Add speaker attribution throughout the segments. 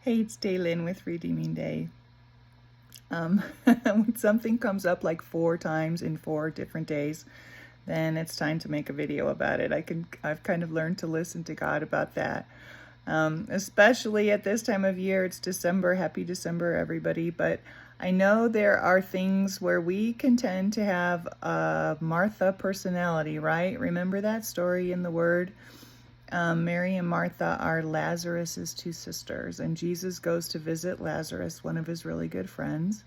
Speaker 1: Hey, it's Daylin with Redeeming Day. When something comes up like 4 times in 4 different days, then it's time to make a video about it. I've kind of learned to listen to God about that. Especially at this time of year. It's December. Happy December, everybody. But I know there are things where we can tend to have a Martha personality, right? Remember that story in the Word? Mary and Martha are Lazarus's two sisters, and Jesus goes to visit Lazarus, one of his really good friends.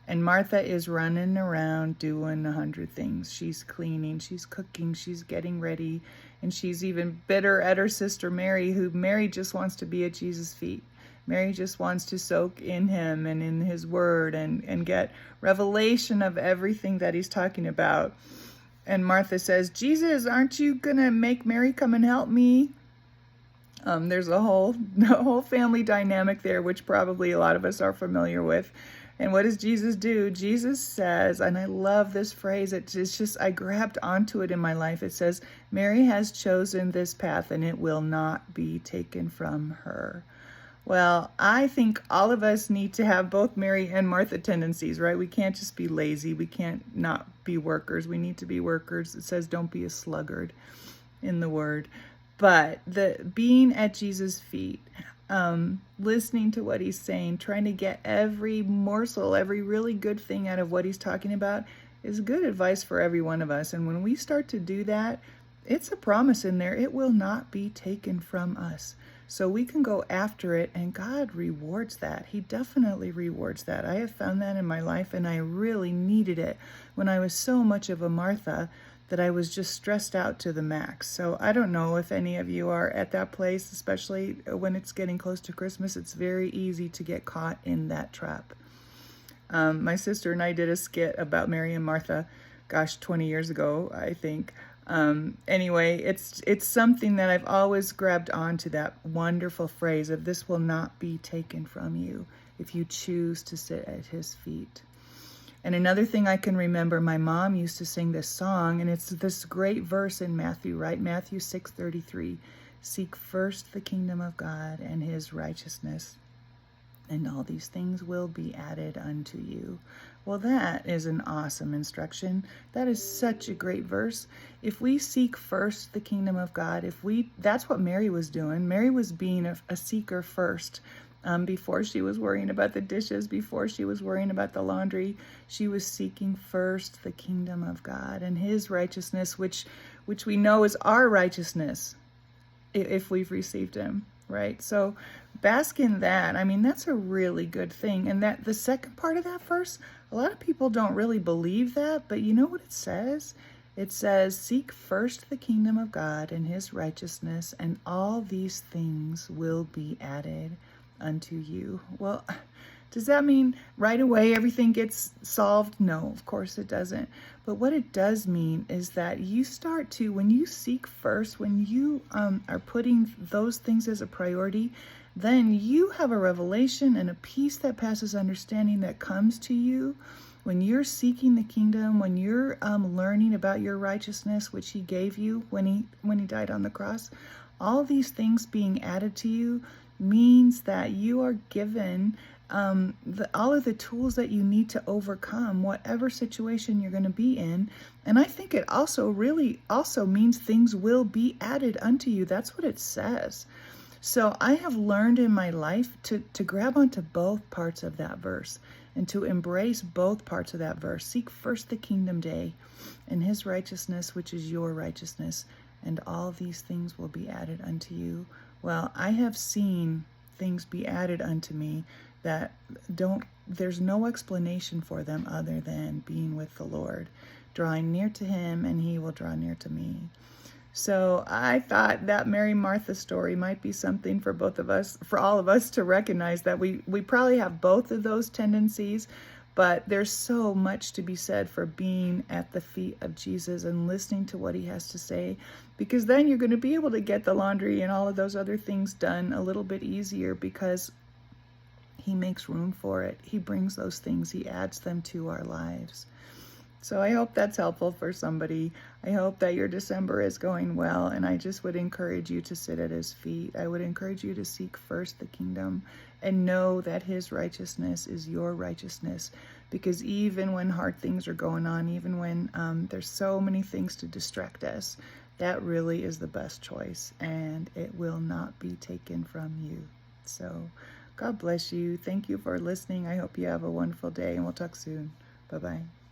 Speaker 1: And Martha is running around doing 100 things. She's cleaning, she's cooking, she's getting ready, and she's even bitter at her sister Mary, who Mary just wants to be at Jesus' feet. Mary just wants to soak in him and in his word and get revelation of everything that he's talking about. And Martha says, Jesus, aren't you going to make Mary come and help me? There's a whole family dynamic there, which probably a lot of us are familiar with. And what does Jesus do? Jesus says, and I love this phrase, it's just, I grabbed onto it in my life. It says, Mary has chosen this path and it will not be taken from her. Well, I think all of us need to have both Mary and Martha tendencies, right? We can't just be lazy. We can't not be workers. We need to be workers. It says don't be a sluggard in the Word. But the being at Jesus' feet, listening to what he's saying, trying to get every morsel, every really good thing out of what he's talking about is good advice for every one of us. And when we start to do that, it's a promise in there. It will not be taken from us. So we can go after it, and God rewards that. He definitely rewards that. I have found that in my life, and I really needed it when I was so much of a Martha that I was just stressed out to the max. So I don't know if any of you are at that place, especially when it's getting close to Christmas. It's very easy to get caught in that trap. My sister and I did a skit about Mary and Martha, gosh, 20 years ago, I think. Anyway, it's something that I've always grabbed onto, that wonderful phrase of this will not be taken from you if you choose to sit at his feet. And another thing I can remember, my mom used to sing this song, and it's this great verse in Matthew, right? Matthew 6:33. Seek first the kingdom of God and his righteousness, and all these things will be added unto you. Well, that is an awesome instruction. That is such a great verse. If we seek first the kingdom of God, that's what Mary was doing. Mary was being a seeker first. Before she was worrying about the dishes, before she was worrying about the laundry, she was seeking first the kingdom of God and his righteousness, which we know is our righteousness if we've received him, right? So bask in that. I mean, that's a really good thing. And that the second part of that verse, a lot of people don't really believe that, but you know what it says? It says, seek first the kingdom of God and his righteousness, and all these things will be added unto you. Well, does that mean right away everything gets solved? No, of course it doesn't. But what it does mean is that you start to, when you seek first, when you are putting those things as a priority, then you have a revelation and a peace that passes understanding that comes to you when you're seeking the kingdom, when you're learning about your righteousness, which he gave you when he died on the cross. All these things being added to you means that you are given all of the tools that you need to overcome whatever situation you're going to be in. And I think it also really also means things will be added unto you. That's what it says. So I have learned in my life to grab onto both parts of that verse and to embrace both parts of that verse. Seek first the kingdom day and his righteousness, which is your righteousness, and all these things will be added unto you. Well, I have seen things be added unto me that there's no explanation for them other than being with the Lord, drawing near to him, and he will draw near to me. So I thought that Mary Martha story might be something for both of us, for all of us to recognize that we probably have both of those tendencies, but there's so much to be said for being at the feet of Jesus and listening to what he has to say, because then you're going to be able to get the laundry and all of those other things done a little bit easier because he makes room for it. He brings those things, he adds them to our lives. So I hope that's helpful for somebody. I hope that your December is going well, and I just would encourage you to sit at his feet. I would encourage you to seek first the kingdom and know that his righteousness is your righteousness. Because even when hard things are going on, even when there's so many things to distract us, that really is the best choice, and it will not be taken from you. So God bless you. Thank you for listening. I hope you have a wonderful day, and we'll talk soon. Bye-bye.